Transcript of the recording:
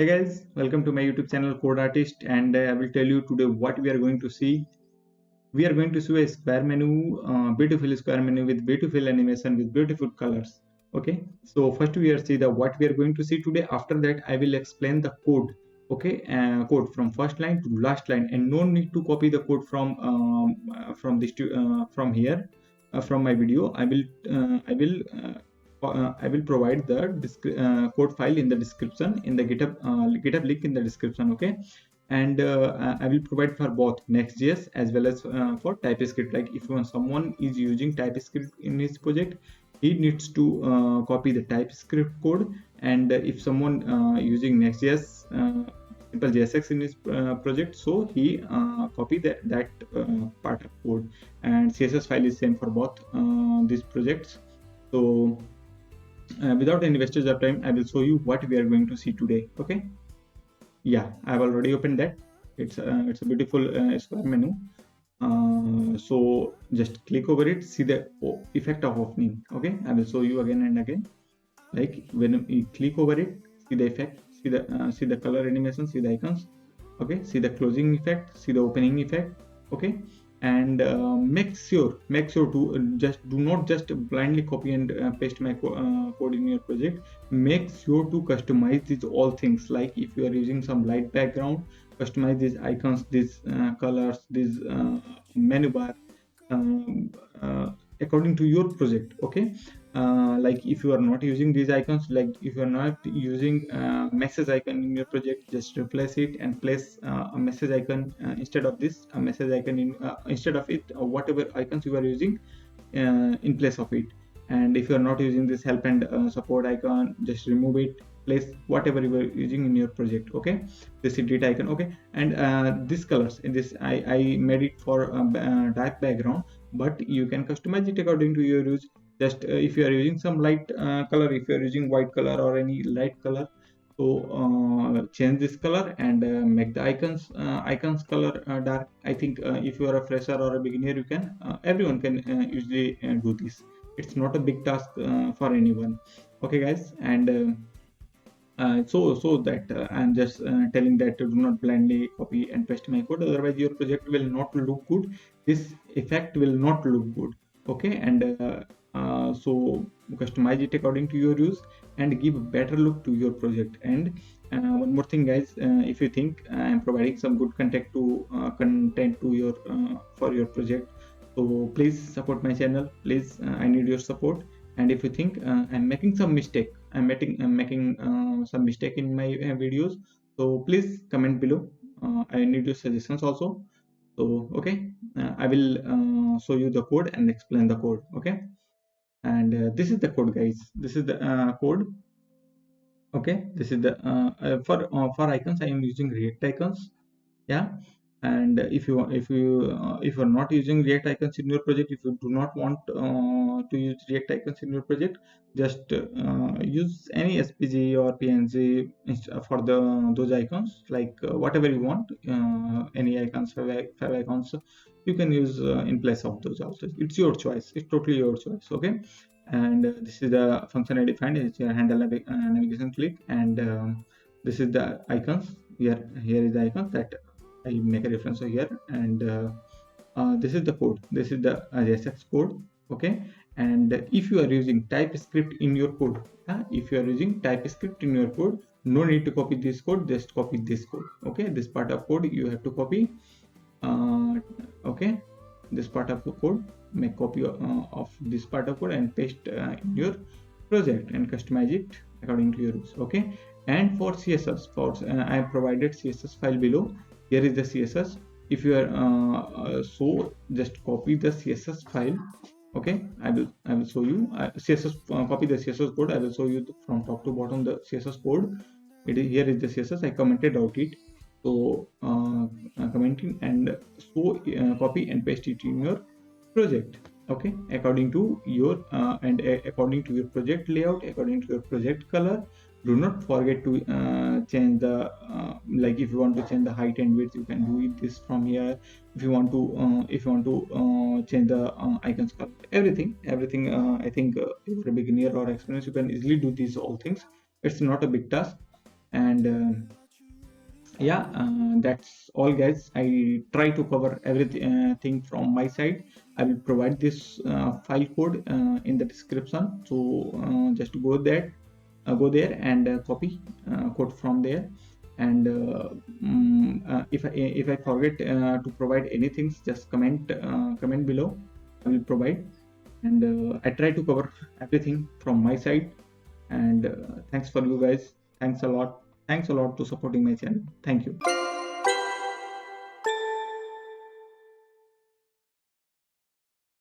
Hey guys, welcome to my YouTube channel Code Artist, and I will tell you today what we are going to see. We are going to see a square menu, beautiful square menu with beautiful animation with beautiful colors. Okay, so first we are see the what we are going to see today. After that, I will explain the code. Okay, code from first line to last line, and no need to copy the code from here from my video. I will provide the code file in the description in the GitHub link in the description. Okay, and I will provide for both Next.js as well as for Typescript. Like if someone is using Typescript in his project, he needs to copy the Typescript code, and if someone using Next.js simple JSX in his project, so he copy that part of code, and CSS file is same for both these projects. So without any wastage of time, I will show you what we are going to see today. Okay, yeah, I've already opened that. It's a beautiful square menu. So just click over it, see the effect of opening. Okay, I will show you again and again. Like when you click over it, see the effect, see the color animation, see the icons. Okay, see the closing effect, see the opening effect. Okay, and make sure to just do not just blindly copy and paste my code in your project. Make sure to customize these all things. Like if you are using some light background, customize these icons, these colors, these menu bar according to your project. Okay, like if you are not using these icons, like if you are not using message icon in your project, just replace it and place a message icon instead of this, a message icon in instead of it, whatever icons you are using in place of it. And if you are not using this help and support icon, just remove it, place whatever you are using in your project. Okay, this edit icon. Okay, and this colors in this I made it for dark background, but you can customize it according to your use. Just if you are using some light color, if you are using white color or any light color, so change this color and make the icons color dark. I think if you are a fresher or a beginner, you can everyone can usually do this. It's not a big task for anyone. Okay guys, and so that I'm just telling that do not blindly copy and paste my code, otherwise your project will not look good. This effect will not look good. Okay, and so customize it according to your use and give a better look to your project. And one more thing guys, if you think I'm providing some good content to your for your project, so please support my channel. Please, I need your support. And if you think I'm making some mistake, I'm making some mistake in my videos, so please comment below. I need your suggestions also. So okay, I will show you the code and explain the code. Okay, and this is the code guys, this is the code. Okay, this is the for icons I am using React icons. Yeah, and if you're not using React icons in your project, if you do not want to use React icons in your project, just use any SPG or PNG for those icons, like whatever you want, any icons, five icons you can use in place of those also. It's your choice, it's totally your choice. Okay, and this is the function I defined. It's your handle navigation click, and this is the icons. Here is the icons that I make a reference here, and this is the code. This is the JSX code. Okay, and if you are using TypeScript in your code, if you are using TypeScript in your code, no need to copy this code. Just copy this code. Okay, this part of code you have to copy. Okay, this part of the code, make copy of this part of code and paste in your project and customize it according to your rules. Okay, and for CSS, I have provided CSS file below. Here is the CSS. If you are so just copy the CSS file. Okay, I will show you CSS copy the CSS code. I will show you from top to bottom the CSS code. Here is the CSS. I commented out it. So commenting and so copy and paste it in your project. Okay, according to your according to your project layout, according to your project color. Do not forget to change the like if you want to change the height and width, you can do it this from here. If you want to change the icons color, everything I think if you're a beginner or experienced, you can easily do these all things. It's not a big task. And yeah, that's all guys. I try to cover everything from my side. I will provide this file code in the description, so just go there and copy code from there. And if I forget to provide anything, just comment below. I will provide. And I try to cover everything from my side. And thanks for you guys. Thanks a lot to supporting my channel. Thank you.